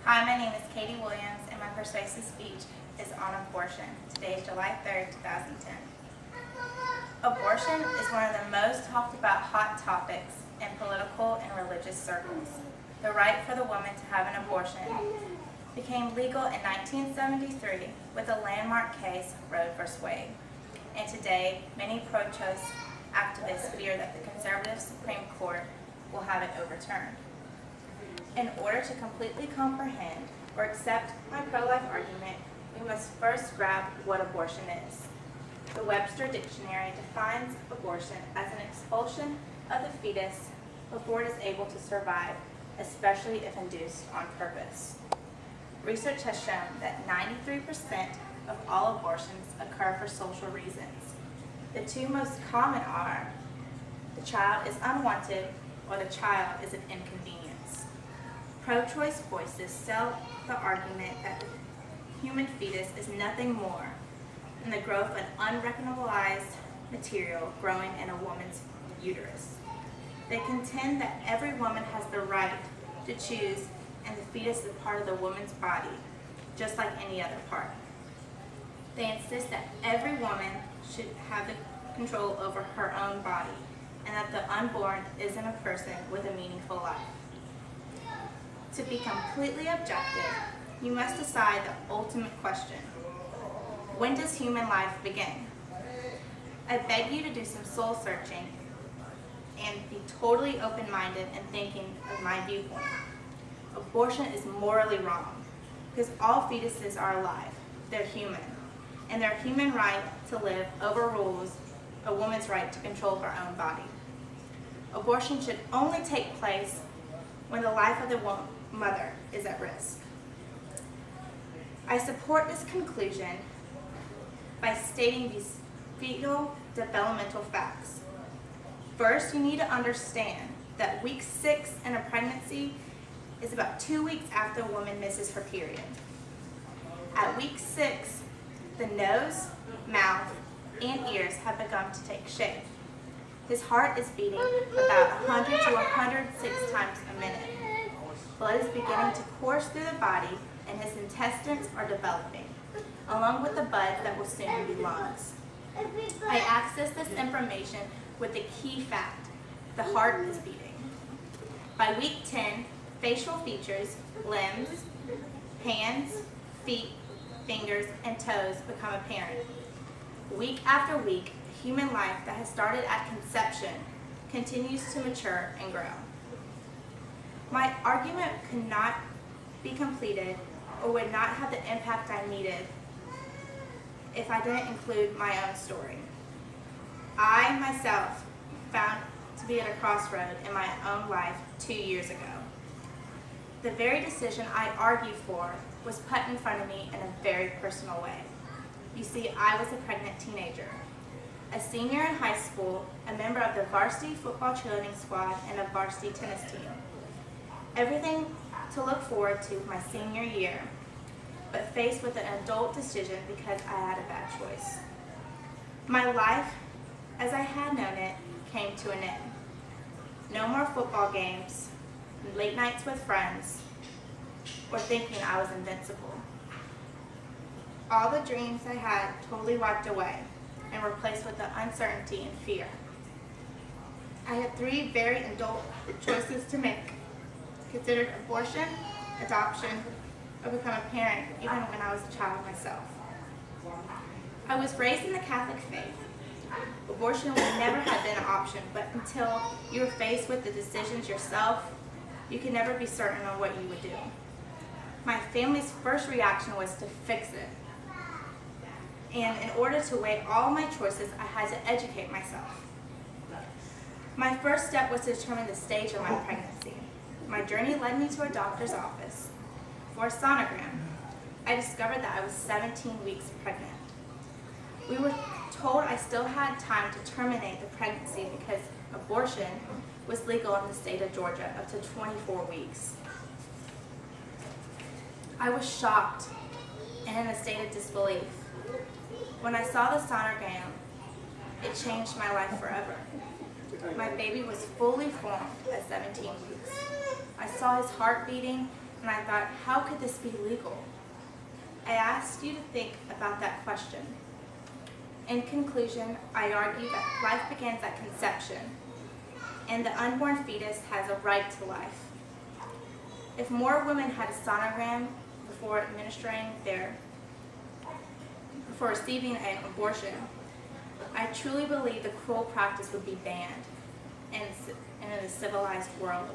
Hi, my name is Katie Williams, and my persuasive speech is on abortion. Today is July 3rd, 2010. Abortion is one of the most talked about hot topics in political and religious circles. The right for the woman to have an abortion became legal in 1973 with the landmark case Roe v. Wade. And today, many pro-choice activists fear that the conservative Supreme Court will have it overturned. In order to completely comprehend or accept my pro-life argument, we must first grab what abortion is. The Webster Dictionary defines abortion as an expulsion of the fetus before it is able to survive, especially if induced on purpose. Research has shown that 93% of all abortions occur for social reasons. The two most common are the child is unwanted or the child is an inconvenience. Pro-choice voices sell the argument that the human fetus is nothing more than the growth of an unrecognized material growing in a woman's uterus. They contend that every woman has the right to choose, and the fetus is part of the woman's body, just like any other part. They insist that every woman should have the control over her own body, and that the unborn isn't a person with a meaningful life. To be completely objective, you must decide the ultimate question: when does human life begin? I beg you to do some soul searching and be totally open-minded in thinking of my viewpoint. Abortion is morally wrong because all fetuses are alive. They're human, and their human right to live overrules a woman's right to control her own body. Abortion should only take place when the life of the mother is at risk. I support this conclusion by stating these fetal developmental facts. First, you need to understand that week 6 in a pregnancy is about 2 weeks after a woman misses her period. At week 6, the nose, mouth, and ears have begun to take shape. His heart is beating about 100 to 106 times a minute. Blood is beginning to course through the body, and his intestines are developing, along with the buds that will soon be lungs. I access this information with the key fact: the heart is beating. By week 10, facial features, limbs, hands, feet, fingers, and toes become apparent. Week after week, human life that has started at conception continues to mature and grow. My argument could not be completed or would not have the impact I needed if I didn't include my own story. I, myself, found to be at a crossroad in my own life 2 years ago. The very decision I argued for was put in front of me in a very personal way. You see, I was a pregnant teenager, a senior in high school, a member of the varsity football cheerleading squad, and a varsity tennis team. Everything to look forward to my senior year, but faced with an adult decision because I had a bad choice. My life, as I had known it, came to an end. No more football games, late nights with friends, or thinking I was invincible. All the dreams I had totally wiped away and replaced with the uncertainty and fear. I had 3 very adult choices to make: considered abortion, adoption, or become a parent, even when I was a child myself. I was raised in the Catholic faith. Abortion would never have been an option, but until you were faced with the decisions yourself, you could never be certain on what you would do. My family's first reaction was to fix it. And in order to weigh all my choices, I had to educate myself. My first step was to determine the stage of my pregnancy. My journey led me to a doctor's office for a sonogram. I discovered that I was 17 weeks pregnant. We were told I still had time to terminate the pregnancy because abortion was legal in the state of Georgia up to 24 weeks. I was shocked and in a state of disbelief. When I saw the sonogram, it changed my life forever. My baby was fully formed at 17 weeks. I saw his heart beating and I thought, how could this be legal? I asked you to think about that question. In conclusion, I argue that life begins at conception, and the unborn fetus has a right to life. If more women had a sonogram before receiving an abortion, I truly believe the cruel practice would be banned in a civilized world.